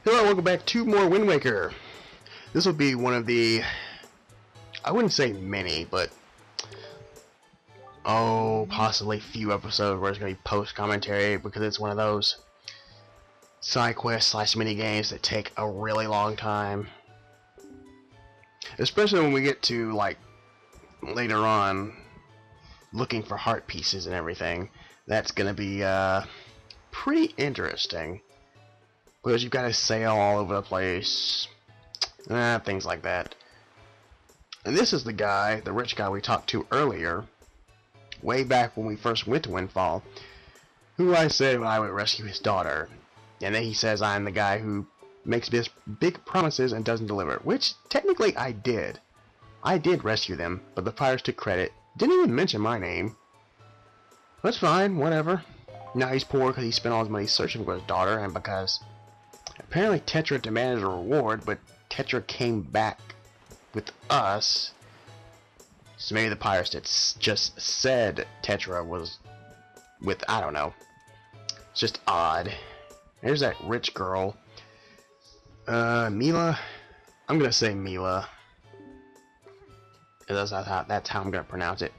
Hello, welcome back to more Wind Waker. This will be one of the, I wouldn't say many, but possibly few episodes where it's going to be post-commentary, because it's one of those side quests slash mini games that take a really long time. Especially when we get to, like, later on, looking for heart pieces and everything. That's going to be, pretty interesting. Because you've got to sail all over the place. Things like that. And this is the guy, the rich guy we talked to earlier, way back when we first went to Windfall, who I said I would rescue his daughter. And then he says I'm the guy who makes big promises and doesn't deliver, which technically I did. I did rescue them, but the pirates took credit. Didn't even mention my name. That's fine, whatever. Now he's poor because he spent all his money searching for his daughter, and because apparently Tetra demanded a reward, but Tetra came back with us. So maybe the pirates just said Tetra was with, I don't know. It's just odd. There's that rich girl. Mila? I'm gonna say Mila. That's how I'm gonna pronounce it.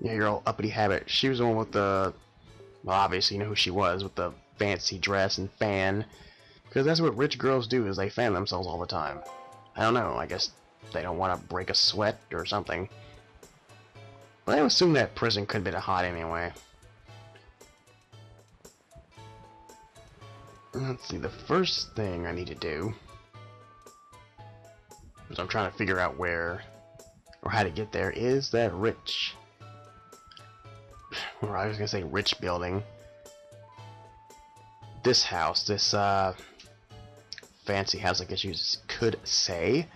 Yeah, your old uppity habit. She was the one with the, well, obviously you know who she was, with the fancy dress and fan. Because that's what rich girls do, is they fan themselves all the time. I don't know, I guess they don't want to break a sweat or something. But I assume that prison could have been hot anyway. Let's see, the first thing I need to do is I'm trying to figure out where, or how to get there, is that rich, or I was gonna say rich building. This house, this fancy house, I guess you could say.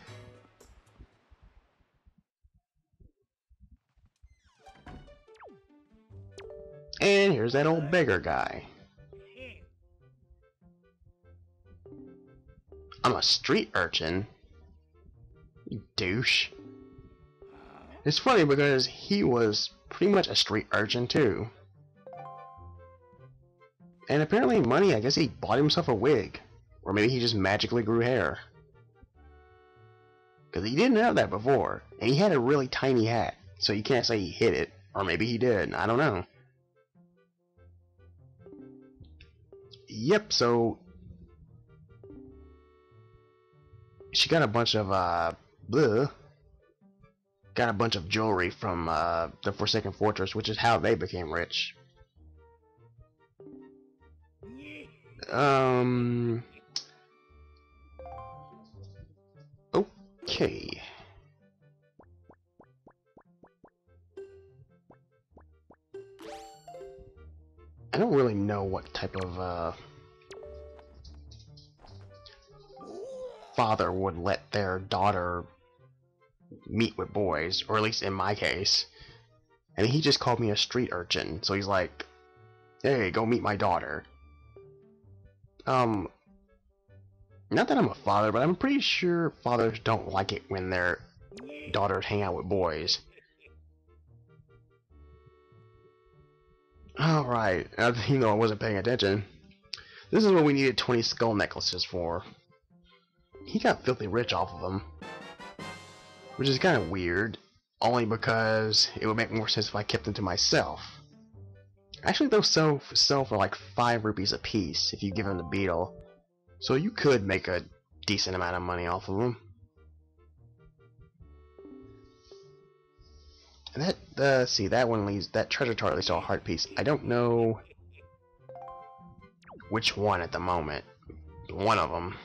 And here's that old beggar guy. I'm a street urchin? You douche. It's funny because he was pretty much a street urchin too. And apparently money, I guess he bought himself a wig. Or maybe he just magically grew hair. Because he didn't have that before. And he had a really tiny hat. So you can't say he hid it. Or maybe he did. I don't know. Yep, so she got a bunch of, got a bunch of jewelry from, the Forsaken Fortress, which is how they became rich. Okay. I don't really know what type of, father would let their daughter meet with boys, or at least in my case. And he just called me a street urchin, so he's like, hey, go meet my daughter. Not that I'm a father, but I'm pretty sure fathers don't like it when their daughters hang out with boys. Alright, even though I wasn't paying attention. This is what we needed 20 skull necklaces for. He got filthy rich off of them. Which is kind of weird, only because it would make more sense if I kept them to myself. Actually, those sell for like 5 rupees a piece if you give them the beetle. So you could make a decent amount of money off of them. And that, see, that one leads, that treasure tart leads to a heart piece. I don't know which one at the moment. One of them.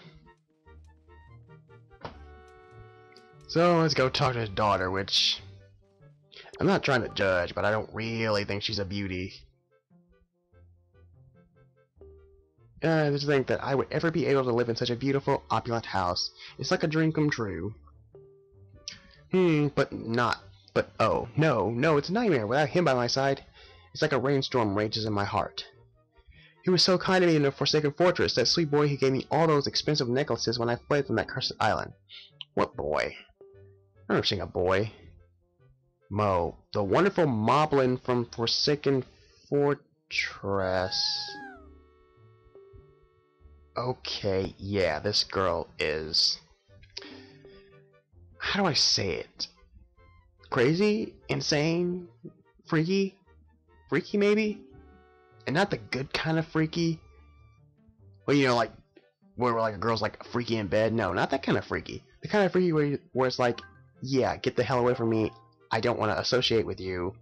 So let's go talk to his daughter, which I'm not trying to judge, but I don't really think she's a beauty. Just think that I would ever be able to live in such a beautiful, opulent house. It's like a dream come true. But oh, no, it's a nightmare without him by my side. It's like a rainstorm rages in my heart. He was so kind to me in the Forsaken Fortress, that sweet boy who gave me all those expensive necklaces when I fled from that cursed island. What boy? I've never seen a boy. Mo, the wonderful Moblin from Forsaken Fortress. okay, yeah, this girl is... How do I say it? Crazy? Insane? Freaky? Freaky, maybe? And not the good kind of freaky. Well, you know, like, where like a girl's like freaky in bed. No, not that kind of freaky. The kind of freaky where it's like, yeah, get the hell away from me. I don't want to associate with you.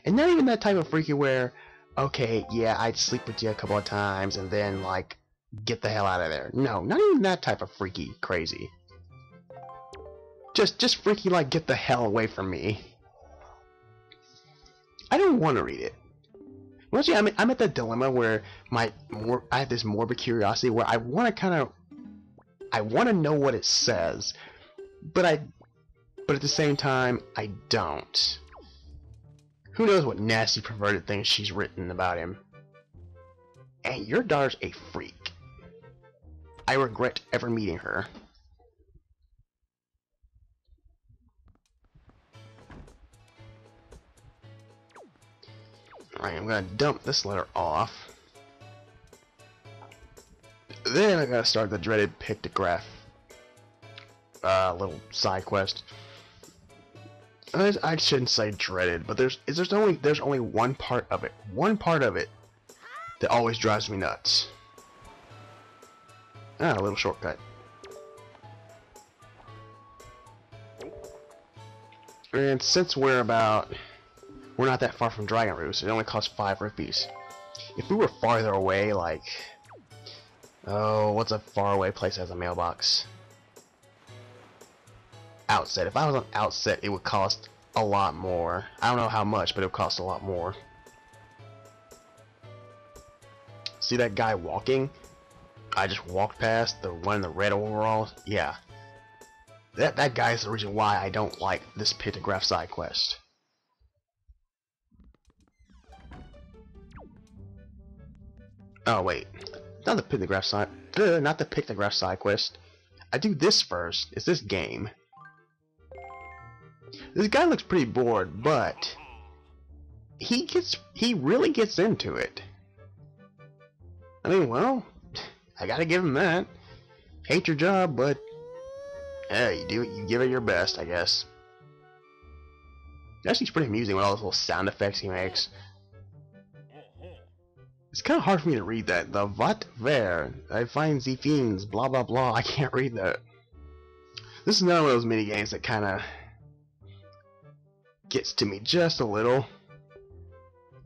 And not even that type of freaky where, okay, yeah, I'd sleep with you a couple of times and then, like, get the hell out of there. No, not even that type of freaky crazy. Just freaky, like, get the hell away from me. I don't want to read it. Well, see, I'm at the dilemma where I have this morbid curiosity where I want to know what it says, but at the same time, I don't. Who knows what nasty, perverted things she's written about him. And your daughter's a freak. I regret ever meeting her. Alright, I'm gonna dump this letter off. Then I gotta start the dreaded pictograph little side quest. I shouldn't say dreaded, but there's only one part of it that always drives me nuts. Ah, a little shortcut. And since we're not that far from Dragon Roost, it only costs 5 rupees. If we were farther away, like, oh, what's a faraway place that has a mailbox? Outset. If I was on Outset, it would cost a lot more. I don't know how much, but it would cost a lot more. See that guy walking? I just walked past, the one in the red overalls. Yeah. That guy is the reason why I don't like this pictograph side quest. Oh wait, not the pictograph side quest. I do this first. It's this game. This guy looks pretty bored, but he really gets into it. I mean, well, I gotta give him that. Hate your job, but yeah, you give it your best, I guess. Actually, it's pretty amusing with all those little sound effects he makes. It's kind of hard for me to read that. The Vat Ver, I find the fiends, blah blah blah. I can't read that. This is another one of those mini games that kind of gets to me just a little.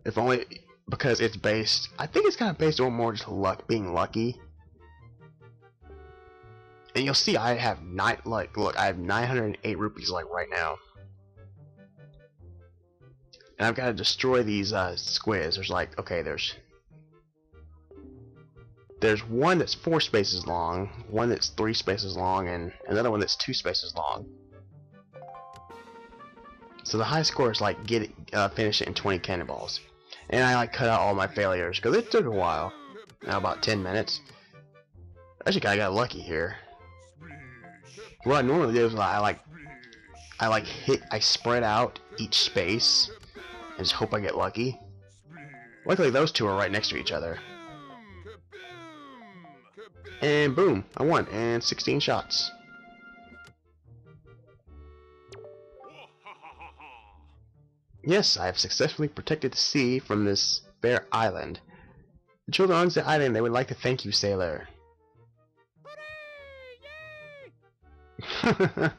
If only because it's based. I think it's kind of based on more just being lucky. And you'll see, I have I have 908 rupees like right now. And I've got to destroy these squids. There's like, okay, there's one that's 4 spaces long, one that's 3 spaces long, and another one that's 2 spaces long. So the high score is like finish it in 20 cannonballs. And I like cut out all my failures because it took a while. Now about 10 minutes. Actually, I got lucky here. What I normally do is I spread out each space and just hope I get lucky. Luckily, those two are right next to each other. And boom, I won, and 16 shots. Yes, I have successfully protected the sea from this bare island. The children on the island, they would like to thank you, sailor. I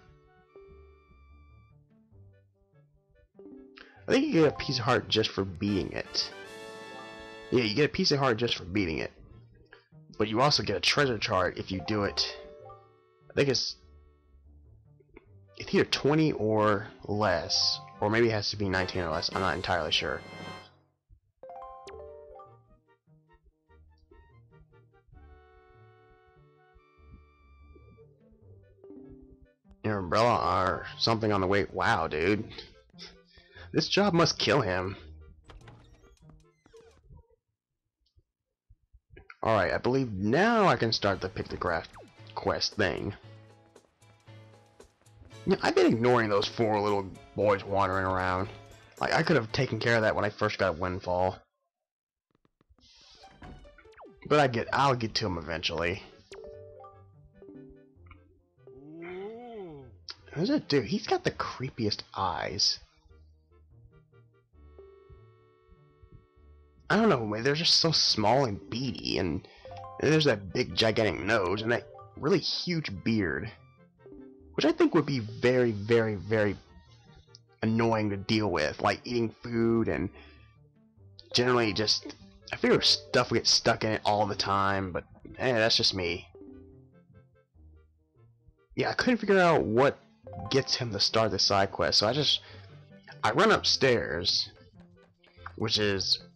think you get a piece of heart just for beating it. Yeah, you get a piece of heart just for beating it. But you also get a treasure chart if you do it. I think it's either 20 or less. Or maybe it has to be 19 or less. I'm not entirely sure. Your umbrella or something on the way. Wow, dude. This job must kill him. Alright, I believe now I can start the pictograph quest thing. Yeah, I've been ignoring those 4 little boys wandering around. Like, I could have taken care of that when I first got Windfall. But I'll get to him eventually. Who's that dude? He's got the creepiest eyes. I don't know, they're just so small and beady, and there's that big gigantic nose and that really huge beard, which I think would be very, very, very annoying to deal with, like eating food and generally just, I figure stuff would get stuck in it all the time, but that's just me. Yeah, I couldn't figure out what gets him to start the side quest, so I run upstairs, which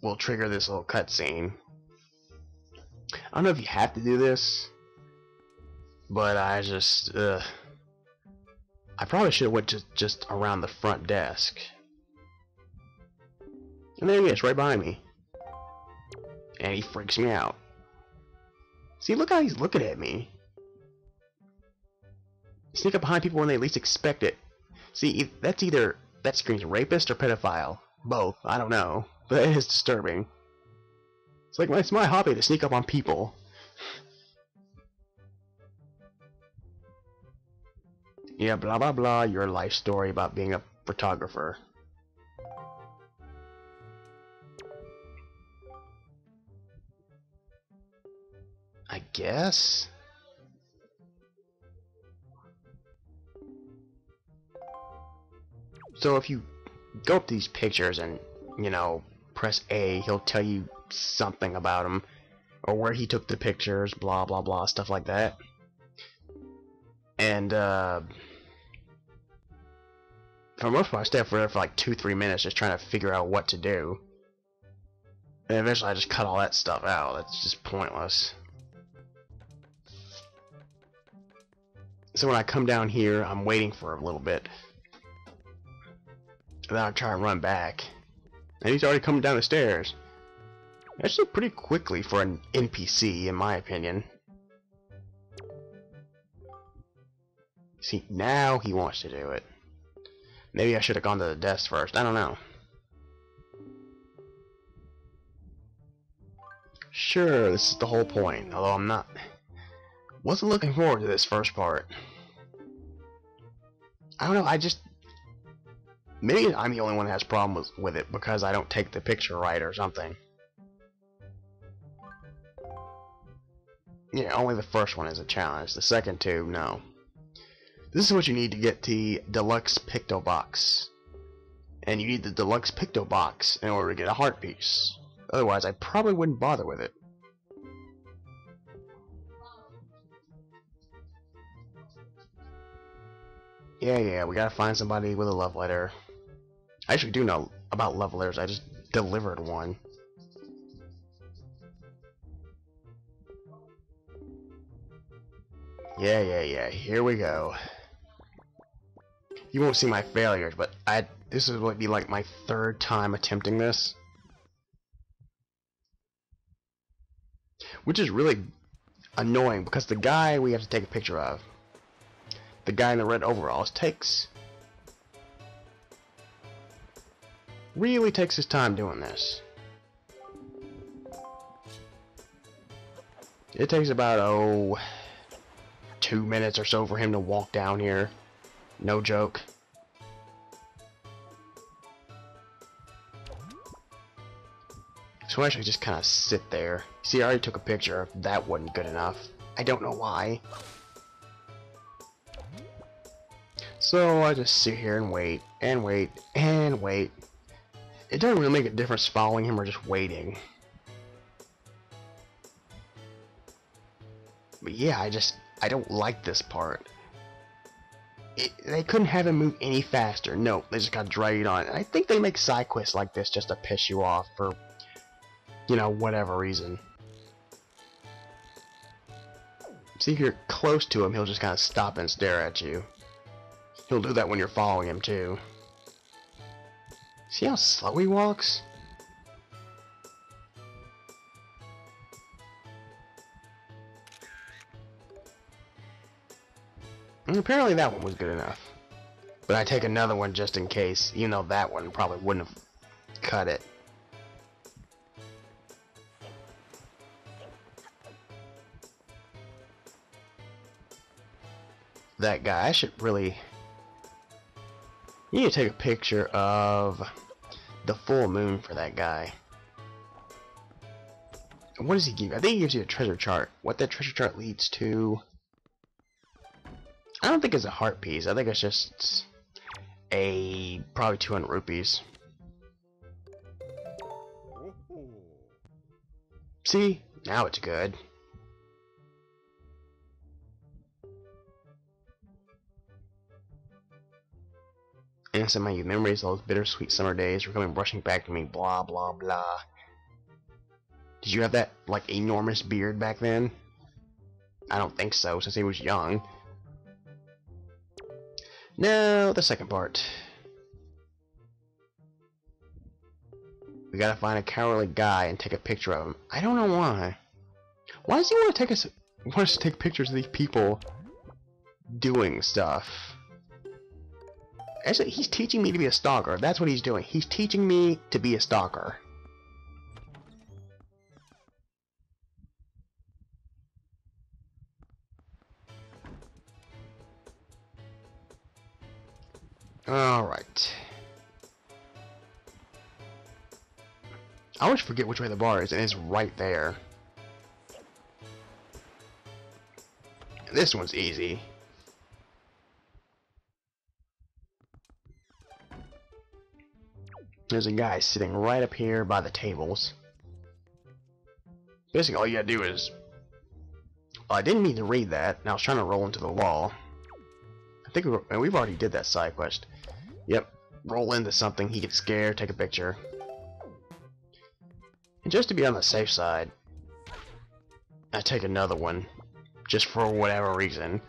will trigger this little cutscene. I don't know if you have to do this, but I probably should have went just around the front desk. And there he is, right behind me. And he freaks me out. See, look how he's looking at me. Sneak up behind people when they least expect it. See, that screams rapist or pedophile. Both, I don't know. But it is disturbing. It's my hobby to sneak up on people. Yeah, blah blah blah, your life story about being a photographer. I guess? So if you go up to these pictures and, you know, press A, he'll tell you something about him, or where he took the pictures, blah blah blah, stuff like that. And for the most part, I stay up there for like 2-3 minutes just trying to figure out what to do. And eventually I just cut all that stuff out. That's just pointless. So when I come down here, I'm waiting for a little bit. And then I try and run back. And he's already coming down the stairs. Actually pretty quickly for an NPC, in my opinion. See, now he wants to do it. Maybe I should have gone to the desk first. I don't know. Sure, this is the whole point. Although wasn't looking forward to this first part. I don't know, maybe I'm the only one that has problems with it because I don't take the picture right or something. Yeah, only the first one is a challenge. The second two, no. This is what you need to get the Deluxe Picto Box. And you need the Deluxe Picto Box in order to get a heart piece. Otherwise, I probably wouldn't bother with it. Yeah, we gotta find somebody with a love letter. I actually do know about love letters, I just delivered one. Yeah, here we go. You won't see my failures, but this would be like my 3rd time attempting this. Which is really annoying, because the guy we have to take a picture of, the guy in the red overalls, really takes his time doing this. It takes about 2 minutes or so for him to walk down here. No joke. So I actually just kind of sit there. See, I already took a picture. That wasn't good enough. I don't know why. So I just sit here and wait, and wait, and wait. It doesn't really make a difference following him or just waiting. But yeah, I don't like this part. They couldn't have him move any faster. No, they just got dragged on. And I think they make side quests like this just to piss you off for, you know, whatever reason. See, if you're close to him, he'll just kind of stop and stare at you. He'll do that when you're following him, too. See how slow he walks? And apparently that one was good enough. But I take another one just in case, even though that one probably wouldn't have cut it. that guy. I should really... You need to take a picture of the full moon for that guy. What does he give you? I think he gives you a treasure chart. What that treasure chart leads to... I don't think it's a heart piece. I think it's just a... probably 200 rupees. See? Now it's good. Innocent my youth memories, those bittersweet summer days were coming rushing back to me, blah blah blah. Did you have that, like, enormous beard back then? I don't think so, since he was young. No, the second part. We gotta find a cowardly guy and take a picture of him. I don't know why. Why does he want us to take pictures of these people doing stuff? Actually, he's teaching me to be a stalker. That's what he's doing. He's teaching me to be a stalker. Alright. I always forget which way the bar is, and it's right there. This one's easy. There's a guy sitting right up here by the tables. Basically, all you gotta do is... Well, I didn't mean to read that, and I was trying to roll into the wall. I think we've already did that side quest. Yep, roll into something, he gets scared, take a picture. And just to be on the safe side, I take another one, just for whatever reason.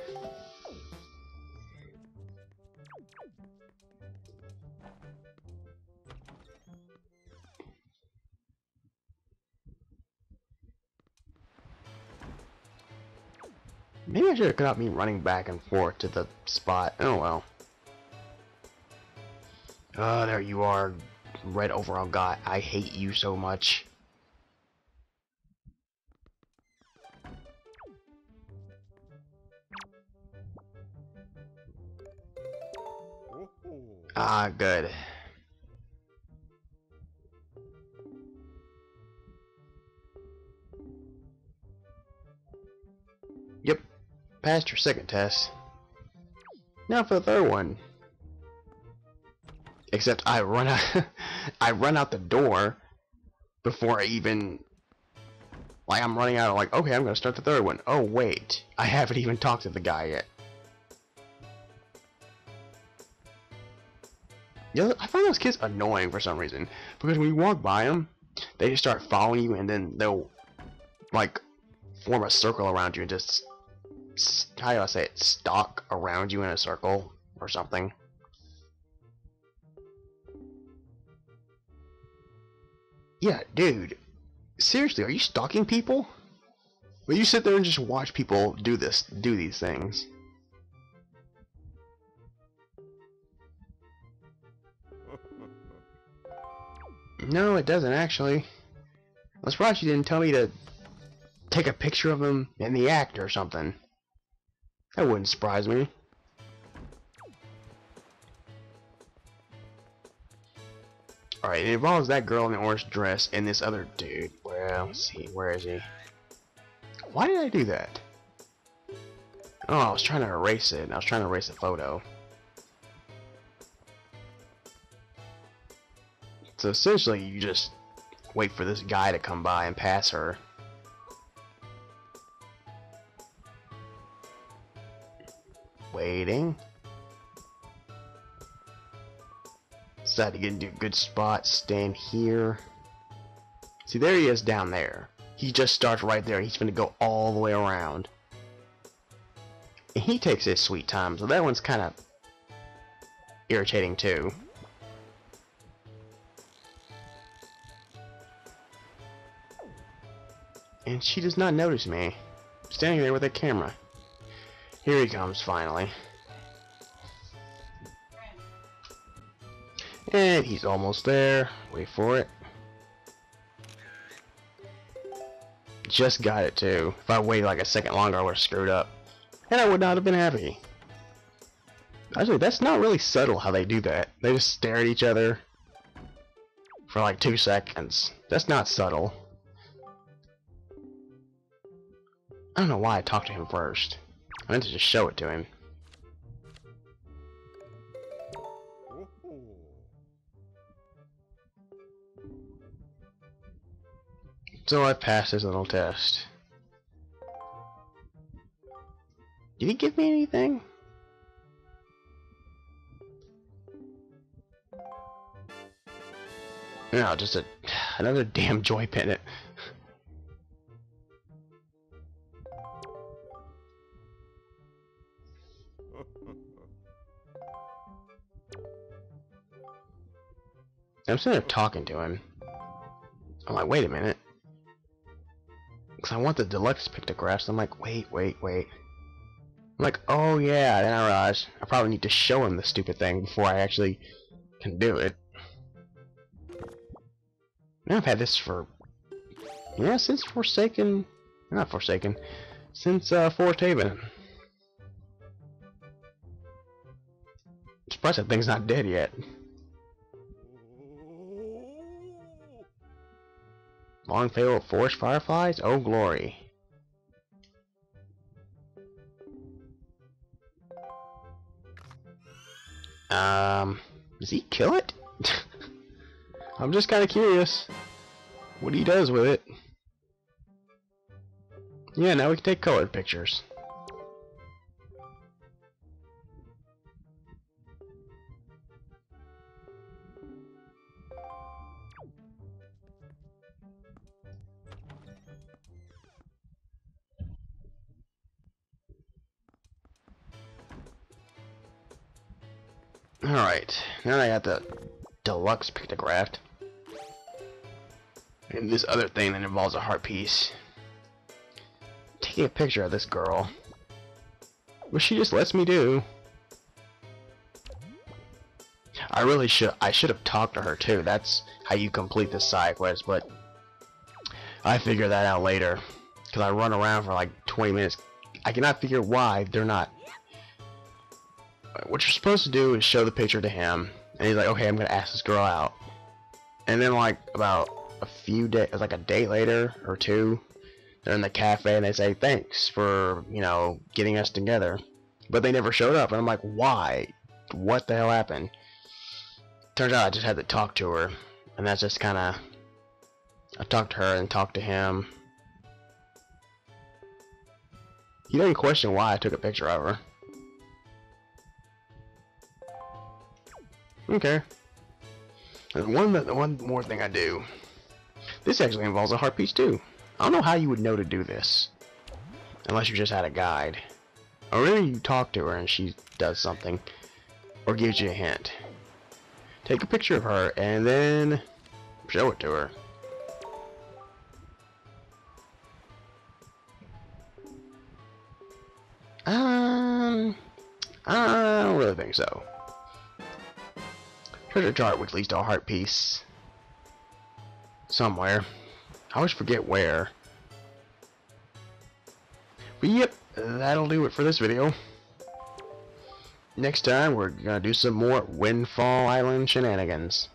Maybe I should have cut out me running back and forth to the spot. Oh well. Oh, there you are, red overall guy. I hate you so much. Ah, good. Yep, passed your second test. Now for the third one. Except I run out I run out the door before I even, like, I'm running out of, like, okay, I'm gonna start the third one. Oh wait, I haven't even talked to the guy yet. You know, I find those kids annoying for some reason, because when you walk by them, they just start following you, and then they'll, like, form a circle around you and just, how do I say it, stalk around you in a circle or something. Yeah, dude, seriously, are you stalking people? Will you sit there and just watch people do these things? No, it doesn't actually. I'm surprised you didn't tell me to take a picture of him in the act or something. That wouldn't surprise me. Alright, it involves that girl in the orange dress and this other dude. Well, let's see, where is he? Why did I do that? Oh, I was trying to erase it, and I was trying to erase the photo. So essentially, you just wait for this guy to come by and pass her. Waiting. Decide to get into a good spot, stand here. See, there he is down there. He just starts right there. He's gonna go all the way around. And he takes his sweet time, so that one's kind of irritating too. And she does not notice me, standing there with a camera. Here he comes, finally. And he's almost there. Wait for it. Just got it too. If I waited like a second longer, I would have screwed up. And I would not have been happy. Actually, that's not really subtle how they do that. They just stare at each other for like 2 seconds. That's not subtle. I don't know why I talked to him first. I meant to just show it to him. So I passed his little test. Did he give me anything? No, just another damn joy pendant. I'm sitting there talking to him. I'm like, wait a minute. Because I want the deluxe pictographs. I'm like, wait. I'm like, oh yeah. Then I realized I probably need to show him the stupid thing before I actually can do it. Now I've had this for, yeah, since Forsaken, not Forsaken, since Forest Haven. I'm surprised that thing's not dead yet. Long fail of forest fireflies? Oh glory. Does he kill it? I'm just kind of curious what he does with it. Yeah, now we can take colored pictures. Alright, now that I got the deluxe pictograph. And this other thing that involves a heart piece. Taking a picture of this girl. Which she just lets me do. I should have talked to her too. That's how you complete this side quest, but I figure that out later. Because I run around for like 20 minutes. I cannot figure why they're not. What you're supposed to do is show the picture to him, and he's like, okay, I'm gonna ask this girl out. And then like about a few days, like a day later or two, they're in the cafe and they say thanks for, you know, getting us together. But they never showed up, and I'm like, why? What the hell happened? Turns out I just had to talk to her, and that's just kind of, I talked to her and talked to him. He didn't question why I took a picture of her. Okay. And one more thing I do. This actually involves a heart piece too. I don't know how you would know to do this, unless you just had a guide, or maybe you talk to her and she does something, or gives you a hint. Take a picture of her and then show it to her. I don't really think so. Treasure chart which leads to a heart piece somewhere. I always forget where. But yep, that'll do it for this video. Next time we're gonna do some more Windfall Island shenanigans.